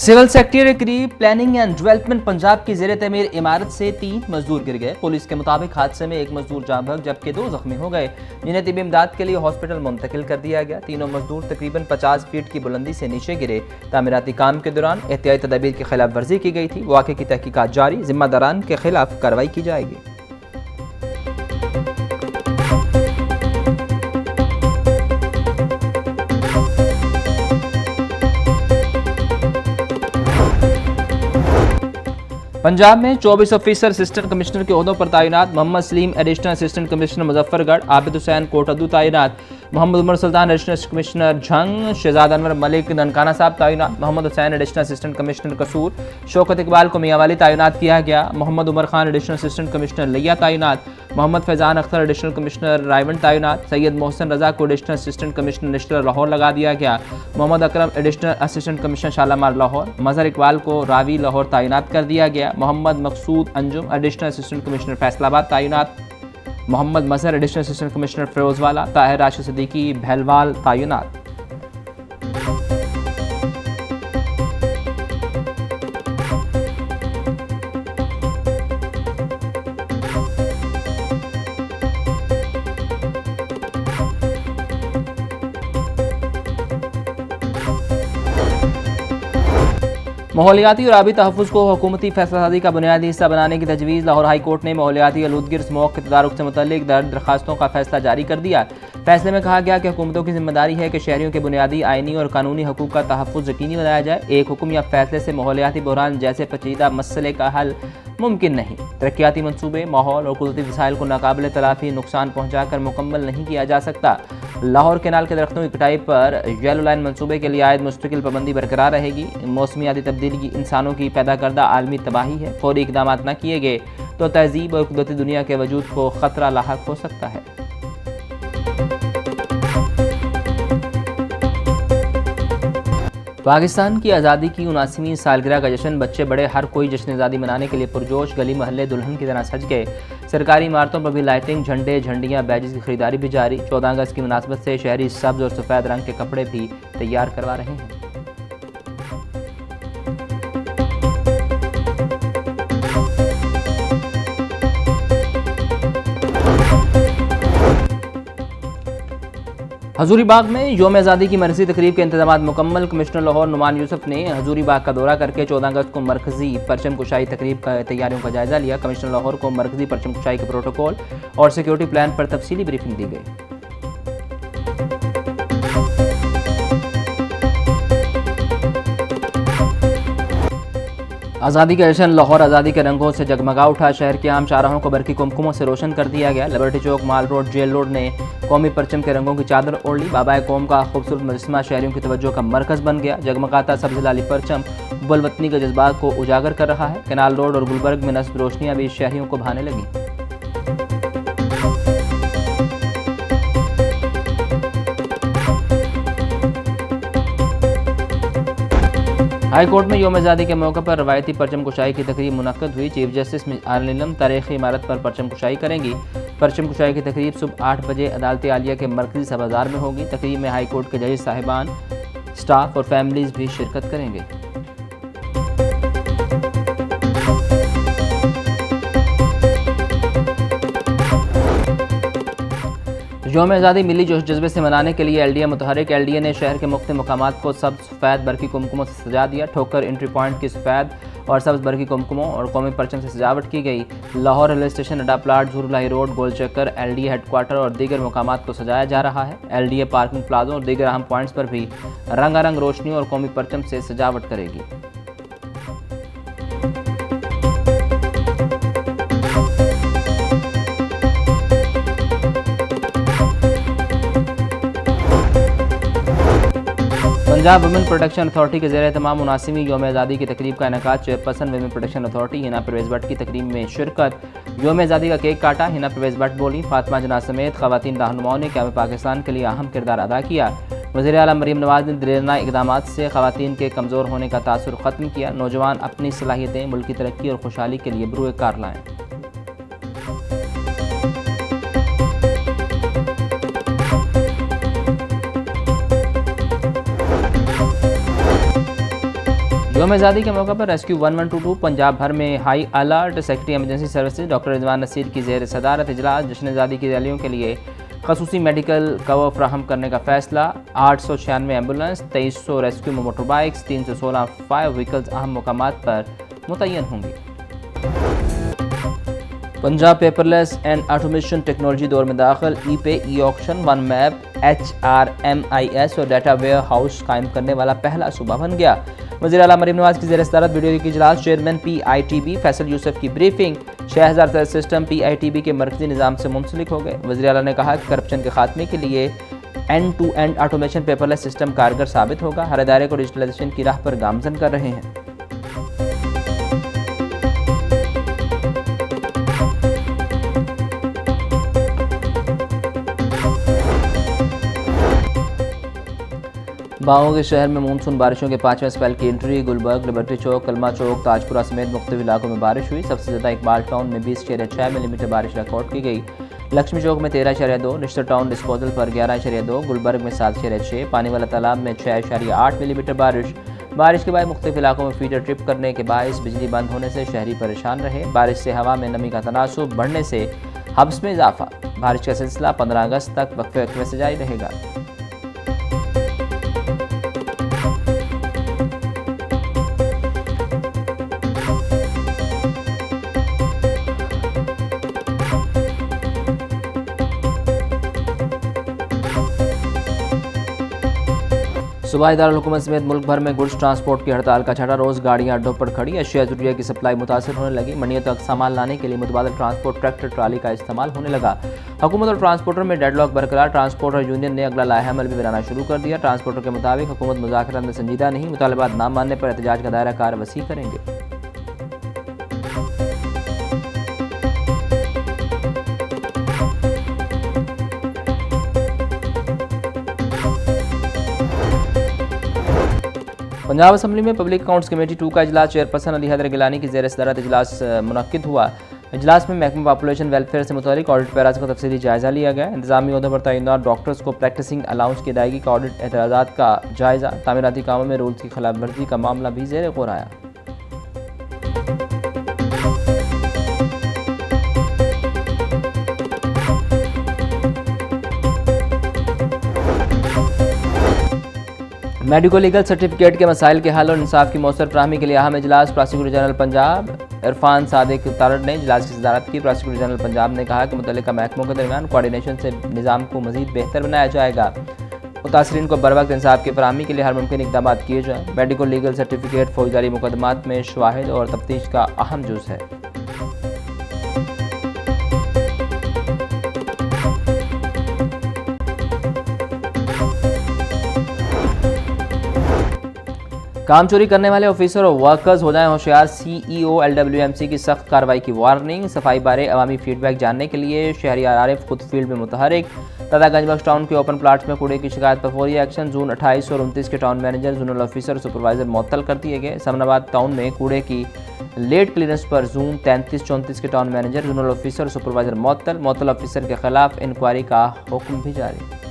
Civil secretary करीब planning and development Punjab की जेर तमीर इमारत से 3 मजदूर गिर गए। पुलिस के मुताबिक हादसे में एक मजदूर जाँ बहक जबकि 2 जख्मी हो गए, जिन्हें तिब्बी इमदाद के लिए हॉस्पिटल मुंतकिल कर दिया गया। तीनों मजदूर तकरीबन 50 फीट की बुलंदी से नीचे गिरे। तामीराती काम के दौरान एहतियाती तदबीर की खिलाफ वर्जी की गई थी। वाक़े की तहकीकात जारी, जिम्मेदारान के खिलाफ कार्रवाई की जाएगी। पंजाब में 24 ऑफिसर असिस्टेंट कमिश्नर के ओहदों पर तैनात। Mohammad Saleem additional assistant commissioner Muzaffargarh, Abid Hussain Kot Addu तैनात। मोहम्मद उमर सुल्तान एडिशनल कमिश्नर झंग, शहजाद अनवर मलिक ननकाना साहब तैनात। Mohammad Hussain additional assistant commissioner Kasur, Shaukat Iqbal को मियांवाली तैनात किया गया। Mohammad Umar Khan additional assistant commissioner Layyah तैनात। मोहम्मद फैजान अख्तर एडिशनल कमिश्नर रायवंड तैनात। सैयद मोहसन रजा को additional assistant commissioner national Lahore लगा दिया गया। Mohammad Akram additional assistant commissioner Shalimar Lahore. Mazhar Iqbal को रावी लाहौर तैनात कर दिया गया। Mohammad Maqsood Anjum additional assistant commissioner Faisalabad तैनात। Mohammad Mazhar additional assistant commissioner Ferozewala. Tahir Rashid Siddiqui Bhalwal तैनात। माहौलियाती और आबी तहफ़्फ़ुज़ को हुकूमती फैसलासाज़ी का बुनियादी हिस्सा बनाने की तजवीज़। लाहौर हाई कोर्ट ने माहौलियाती आलूदगी स्मोक के तदारुक से मुतल्लिक़ दरखास्तों का फैसला जारी कर दिया। फैसले में कहा गया कि हुकूमतों की जिम्मेदारी है कि शहरियों के बुनियादी आइनी और कानूनी हकूक़ का तहफ़्फ़ुज़ यकीनी बनाया जाए। एक हुक्म या फैसले से माहौलियाती बहरान जैसे पेचीदा मसले का हल मुमकिन नहीं। तरक्याती मनसूबे, माहौल और कुदरती वसाइल को नाकाबिल तलाफ़ी नुकसान पहुँचा कर मुकम्मल नहीं किया जा सकता। लाहौर केनाल के दरख्तों की कटाई पर येलो लाइन मनसूबे के लिए आयद मुस्तकिल पाबंदी बरकरार रहेगी। मौसमियाती तब्दीली इंसानों की पैदा करदा आलमी तबाही है। फौरी इकदाम न किए गए तो तहजीब और कुदरती दुनिया के वजूद को खतरा लाहक हो सकता है। पाकिस्तान की आज़ादी की 79वीं सालगिरह का जश्न, बच्चे बड़े हर कोई जश्न आज़ादी मनाने के लिए पुरजोश। गली मोहल्ले दुल्हन की तरह सज गए। सरकारी इमारतों पर भी लाइटिंग, झंडे, झंडियाँ, बैजेस की खरीदारी भी जारी। 14 अगस्त की मुनासबत से शहरी सब्ज़ और सफ़ेद रंग के कपड़े भी तैयार करवा रहे हैं। हजूरी बाग में योम आज़ादी की मरकज़ी तकरीब के इंतजाम मुकम्मल। कमिश्नर लाहौर नुमान यूसुफ ने हजूरी बाग का दौरा करके 14 अगस्त को मरकज़ी परचम कुशाई तकरीब का तैयारियों का जायजा लिया। कमिश्नर लाहौर को मरकज़ी परचम कुशाई के प्रोटोकॉल और सिक्योरिटी प्लान पर तफसीली ब्रीफिंग दी गई। आज़ादी का जश्न लाहौर आज़ादी के रंगों से जगमगा उठा। शहर के आम शाहराहों को बरकी कुमकुमों से रोशन कर दिया गया। लिबर्टी चौक, माल रोड, जेल रोड ने कौमी परचम के रंगों की चादर ओढ़ ली। बाबाए कौम का खूबसूरत मुजस्समा शहरियों की तवज्जो का मरकज़ बन गया। जगमगाता सब्ज़ लाली परचम बुलवतनी के जज्बात को उजागर कर रहा है। कैनाल रोड और गुलबर्ग में नस्ब रोशनियाँ भी शहरियों को भाने लगी। हाई कोर्ट में योम आज़ादी के मौके पर रवायती परचम कुशाई की तकरीब मुनक्कद हुई। चीफ जस्टिस आलम तारीखी इमारत पर परचम कुशाई करेंगी। परचम कुशाई की तकरीब सुबह 8 बजे अदालत आलिया के मरकजी सभागार में होगी। तकरीब में हाई कोर्ट के जजेस साहिबान, स्टाफ और फैमिलीज भी शिरकत करेंगे। योम आज़ादी मिली जोश जज्बे से मनाने के लिए एलडीए मुतहरिक। एलडीए ने शहर के मुख्तलिफ मकामात को सब्ज़ सफ़ेद बरकी कुमकुमों से सजा दिया। ठोकर एंट्री पॉइंट की सफ़ेद और सब्ज़ बरकी कुमकुमों और कौमी परचम से सजावट की गई। लाहौर रेलवे स्टेशन, अड्डा प्लाट, झूरलाही रोड, गोल चक्कर, एलडीए हेडक्वार्टर और दीगर मकामात को सजाया जा रहा है। एलडीए पार्किंग प्लाजों और दीगर अहम पॉइंट्स पर भी रंगारंग रोशनी और कौमी परचम से सजावट करेगी। पंजाब वुमेन प्रोटेक्शन अथॉरिटी के ज़ेर तमाम 79वीं योम आज़ादी की तकरीब का इनेकाद। Chairperson women protection authority Hina Parvez Bhatt की तकरीब में शिरकत। योम आज़ादी का केक काटा। हिना परवेज़ भट्ट बोली। फातिमा जना समेत ख़वातीन रहनुमाओं ने क़याम पाकिस्तान के लिए अहम किरदार अदा किया। वज़ीर आला मरीम नवाज़ ने दिलेरना इक़दामात से ख़वातीन के कमज़ोर होने का तासुर ख़त्म किया। नौजवान अपनी सलाहियतें मुल्क की तरक्की और खुशहाली के लिए बरूए कार लाएँ। यौम आज़ादी के मौके पर रेस्क्यू 1122 पंजाब भर में high alert. Secretary emergency services doctor Rizwan Naseer की ज़ेर सदारत इजलास। जश्न आज़ादी की रैलियों के लिए खसूसी मेडिकल कवर फ्राहम करने का फैसला। 896 ambulance, 2300 rescue motor bikes, 316 fire vehicles अहम मकामात पर मुतय्यन होंगी। Punjab paperless and automation technology दौर में दाखिल। ई पे, e auction, one map, HRMIS और डाटा वेयर हाउस कायम करने वाला पहला सूबा बन गया। वज़ीर आला मरीम नवाज की ज़ेर सदारत वीडियो की इजलास। चेयरमैन PITB फैसल यूसुफ की ब्रीफिंग। 6000 सिस्टम PITB के मरकजी निज़ाम से मुंसलिक हो गए। वज़ीर आला ने कहा कि करप्शन के खात्मे के लिए end to end automation paperless system कारगर साबित होगा। हर इदारे को डिजिटलाइजेशन की राह पर गामजन कर रहे हैं। बागों के शहर में मानसून बारिशों के 5वें स्पेल की एंट्री। गुलबर्ग, लिबर्टी चौक, कलमा चौक, ताजपुरा समेत मुख्तलिफ इलाकों में बारिश हुई। सबसे ज़्यादा इकबाल टाउन में 20.6 मिलीमीटर बारिश रिकॉर्ड की गई। लक्ष्मी चौक में 13.2, निश्तर टाउन डिस्पोजल पर 11.2, गुलबर्ग में 7.6, पानी वाला तालाब में 6.8 मिलीमीटर बारिश के बाद मुख्तलिफ इलाकों में फीडर ट्रिप करने के बायस बिजली बंद होने से शहरी परेशान रहे। बारिश से हवा में नमी का तनासुब बढ़ने से हब्स में इजाफा। बारिश का सिलसिला 15 अगस्त तक वक्फे वक्फे से जारी रहेगा। सूबाई दारुल-हुकूमत समेत मुल्क भर में गुड्स ट्रांसपोर्ट की हड़ताल का छठा रोज़। गाड़ियां अड्डों पर खड़ी। अशिया ज़रूरिया की सप्लाई मुतासर होने लगी। मंडियों तक सामान लाने के लिए मुतबादल ट्रांसपोर्ट ट्रैक्टर ट्राली का इस्तेमाल होने लगा। हुकूमत और ट्रांसपोर्टर में डेडलॉक बरकरार। ट्रांसपोर्टर यूनियन ने अगला लाहेअमल भी बनाना शुरू कर दिया। ट्रांसपोर्टर के मुताबिक हुकूमत मुज़ाकरात में संजीदा नहीं, मुतालबात न मानने पर एहतजाज का दायरा कार वसी करेंगे। पंजाब असम्बली में पब्लिक अकाउंट्स कमेटी 2 का इजलास। चेयरपर्सन अली हैदर गिलानी की ज़ेर सदारत इजलास मुनक्किद हुआ। इजलास में महकमा पॉपुलेशन वेलफेयर से मुतालिक ऑडिट पैराज का तफसीली जायज़ा लिया गया। इंतजामी ओहदों पर तैनात डॉक्टर्स को प्रैक्टिसिंग अलाउंस की अदायगी का ऑडिट, एतराज़ात का जायज़ा। तामीराती कामों में रूल्स की खिलाफ वर्जी का मामला भी ज़ेर गौर आया। मेडिको लीगल सर्टिफिकेट के मसाइल के हल और इंसाफ की मौसर फ्राहमी के लिए अहम इजलास। प्रोसिक्यूटर जनरल पंजाब इरफान सादिक तारड़ ने इजलास की सदारत की। प्रोसिक्यूटर जनरल पंजाब ने कहा कि मुतल्लिका महकमों के दरमियान कोऑर्डिनेशन से निज़ाम को मज़ीद बेहतर बनाया जाएगा। मुतासरीन को बरवक्त इंसाफ की फराहमी के लिए हर मुमकिन इक़दाम किए जाएँ। मेडिको लीगल सर्टिफिकेट फौजदारी मुकदमात में शवाहिद और तफ्तीश का अहम जुज़ है। काम चोरी करने वाले ऑफिसर और वर्कर्स हो जाएं होशियार। CEO LWMC की सख्त कार्रवाई की वार्निंग। सफाई बारे अवामी फीडबैक जानने के लिए शहरियार आरिफ खुद फील्ड में मुतहरिक। दादागंज बख्श टाउन के ओपन प्लाट्स में कूड़े की शिकायत पर फौरी एक्शन। जून 28 और 29 के टाउन मैनेजर, जोनल ऑफिसर और सुपरवाइजर मुअत्तल कर दिए गए। समनाबाद टाउन में कूड़े की लेट क्लियरेंस पर जून 33-34 के टाउन मैनेजर, जोनल ऑफिसर और सुपरवाइजर मुअत्तल ऑफिसर के खिलाफ इंक्वायरी का हुक्म भी जारी।